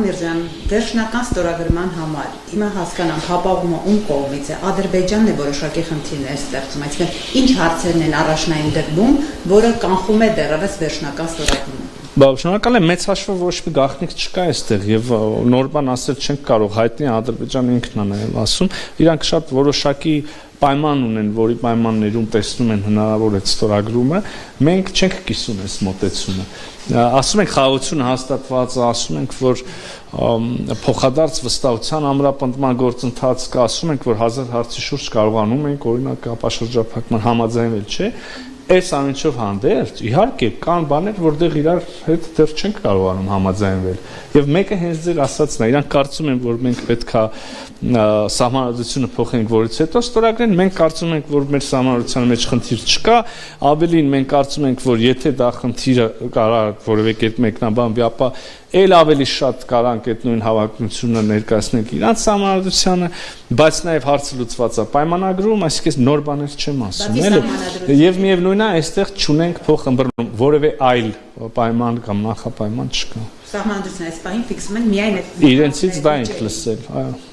Միրզոյան, վերջնական ստորագրման համար իմը հասկանամ հապաղումը ում կողմից է, Ադրբեջանն է որոշակի խնդիրներ ստեղծում, այսինքն ինչ հարցերն են առաջնային դրվում, որը կանխում է դեռևս վերջնական ստորագրումը։ Շնորհակալ եմ, մեծ հաշվով ոչ մի գաղտնիք չկա այստեղ եւ նոր բան ասել չենք կարող, հայտնի Ադրբեջանը ինքն է ասում, իրանք շատ որոշակի պայման ունեն, որի պայմաններում տեսնում են հնարավոր է ստորագրումը, մենք չենք կիսում այս մոտեցումը։ Ասում ենք խաղաղությունը հաստատված, ասում ենք, որ փոխադարձ վստահության ամրապնդման գործընթաց կա, ասում ենք, որ 1000 հարցի շուրջ կարողանում ենք օրինակ ապաշրջափակման համաձայնվել, չէ՞։ Այս ամենով հանդերձ իհարկե կան բաներ, որտեղ իրար հետ դեռ չենք կարողանում համաձայնվել։ Եվ մեկը հենց ձեր ասածն է, իրանք կարծում են, որ մենք պետքա սահմանադրությունը փոխենք, որից հետո ստորագրեն, մենք կարծում ենք, որ մեր սահմանադրության մեջ խնդիր չկա, ավելին մենք կարծում ենք, որ եթե դա խնդիրը կարա որևէ կերպ մեկնաբանվի, ապա էլ ավելի շատ կարանք այդ նույն հավակնությունը ներկայացնենք իրանց սահմանադրությանը, բայց նաև հարցը լուծված է պայմանագրում, այսինքն նոր բաներ չեմ ասում, էլի։ Եվ միևնույնն է, այստեղ չունենք փոխըմբռնում, որևէ այլ պայման կամ նախապայման չկա։ Սահմանադրությունը այս պահին ֆիքսում են միայն այդ իրենցից դա ենք լսել, այո։